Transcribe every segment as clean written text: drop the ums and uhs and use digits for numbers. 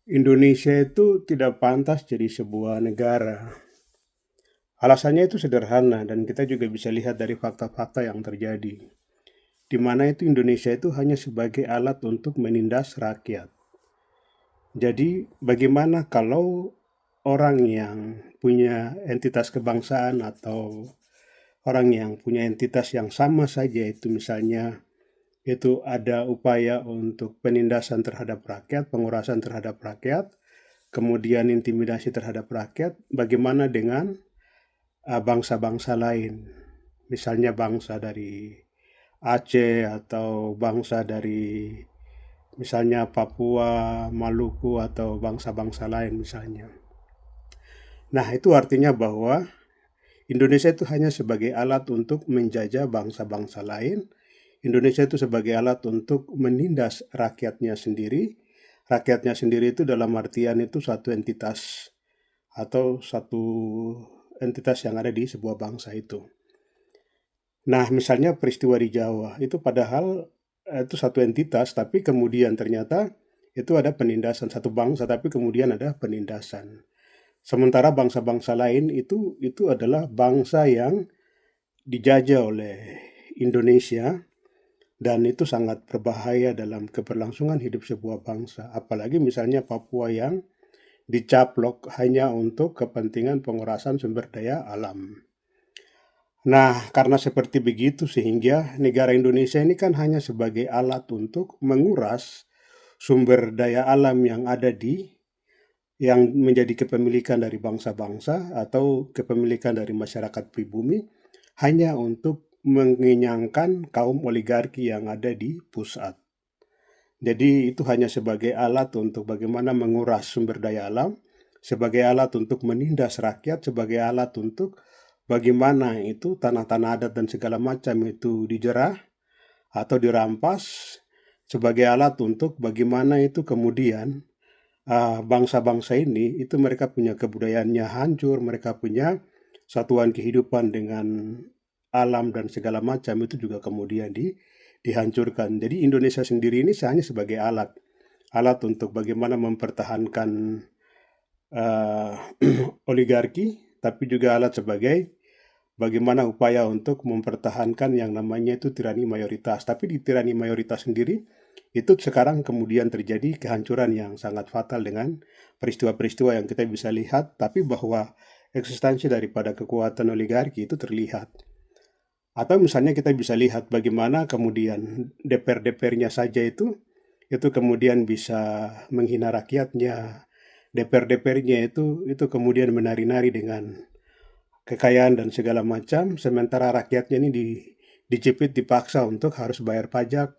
Indonesia itu tidak pantas jadi sebuah negara. Alasannya itu sederhana dan kita juga bisa lihat dari fakta-fakta yang terjadi. Di mana itu Indonesia itu hanya sebagai alat untuk menindas rakyat. Jadi bagaimana kalau orang yang punya entitas kebangsaan atau orang yang punya entitas yang sama saja itu misalnya itu ada upaya untuk penindasan terhadap rakyat, pengurasan terhadap rakyat, kemudian intimidasi terhadap rakyat, bagaimana dengan bangsa-bangsa lain? Misalnya bangsa dari Aceh atau bangsa dari misalnya Papua, Maluku atau bangsa-bangsa lain misalnya. Nah, itu artinya bahwa Indonesia itu hanya sebagai alat untuk menjajah bangsa-bangsa lain. Indonesia itu sebagai alat untuk menindas rakyatnya sendiri. Rakyatnya sendiri itu dalam artian itu satu entitas atau satu entitas yang ada di sebuah bangsa itu. Nah, misalnya peristiwa di Jawa, itu padahal itu satu entitas, tapi kemudian ternyata itu ada penindasan satu bangsa, tapi kemudian ada penindasan. Sementara bangsa-bangsa lain itu adalah bangsa yang dijajah oleh Indonesia dan itu sangat berbahaya dalam keberlangsungan hidup sebuah bangsa. Apalagi misalnya Papua yang dicaplok hanya untuk kepentingan pengurasan sumber daya alam. Nah, karena seperti begitu sehingga negara Indonesia ini kan hanya sebagai alat untuk menguras sumber daya alam yang menjadi kepemilikan dari bangsa-bangsa atau kepemilikan dari masyarakat pribumi hanya untuk mengenyangkan kaum oligarki yang ada di pusat. Jadi itu hanya sebagai alat untuk bagaimana menguras sumber daya alam, sebagai alat untuk menindas rakyat, sebagai alat untuk bagaimana itu tanah-tanah adat dan segala macam itu dijerah atau dirampas, sebagai alat untuk bagaimana itu kemudian bangsa-bangsa ini itu mereka punya kebudayaannya hancur, mereka punya satuan kehidupan dengan alam dan segala macam itu juga kemudian dihancurkan. Jadi Indonesia sendiri ini hanya sebagai alat untuk bagaimana mempertahankan uh, oligarki, tapi juga alat sebagai bagaimana upaya untuk mempertahankan yang namanya itu tirani mayoritas. Tapi di tirani mayoritas sendiri itu sekarang kemudian terjadi kehancuran yang sangat fatal dengan peristiwa-peristiwa yang kita bisa lihat, tapi bahwa eksistensi daripada kekuatan oligarki itu terlihat. Atau misalnya kita bisa lihat bagaimana kemudian DPR-DPR-nya saja itu kemudian bisa menghina rakyatnya. DPR-DPR-nya itu kemudian menari-nari dengan kekayaan dan segala macam, sementara rakyatnya ini dicipit dipaksa untuk harus bayar pajak.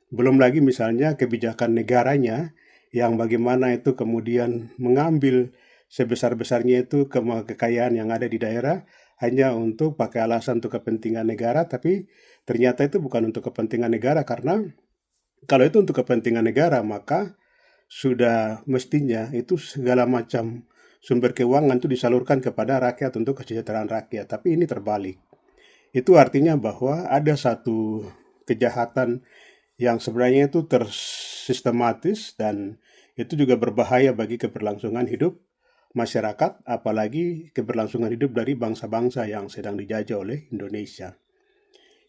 Belum lagi misalnya kebijakan negaranya yang bagaimana itu kemudian mengambil sebesar-besarnya itu kekayaan yang ada di daerah hanya untuk pakai alasan untuk kepentingan negara, tapi ternyata itu bukan untuk kepentingan negara karena kalau itu untuk kepentingan negara maka sudah mestinya itu segala macam sumber keuangan itu disalurkan kepada rakyat untuk kesejahteraan rakyat, tapi ini terbalik. Itu artinya bahwa ada satu kejahatan yang sebenarnya itu tersistematis dan itu juga berbahaya bagi keberlangsungan hidup masyarakat, apalagi keberlangsungan hidup dari bangsa-bangsa yang sedang dijajah oleh Indonesia.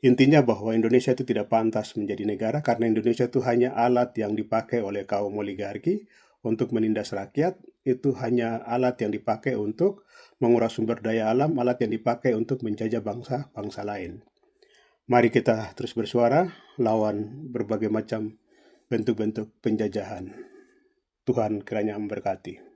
Intinya bahwa Indonesia itu tidak pantas menjadi negara karena Indonesia itu hanya alat yang dipakai oleh kaum oligarki untuk menindas rakyat, itu hanya alat yang dipakai untuk menguras sumber daya alam, alat yang dipakai untuk menjajah bangsa-bangsa lain. Mari kita terus bersuara lawan berbagai macam bentuk-bentuk penjajahan. Tuhan kiranya memberkati.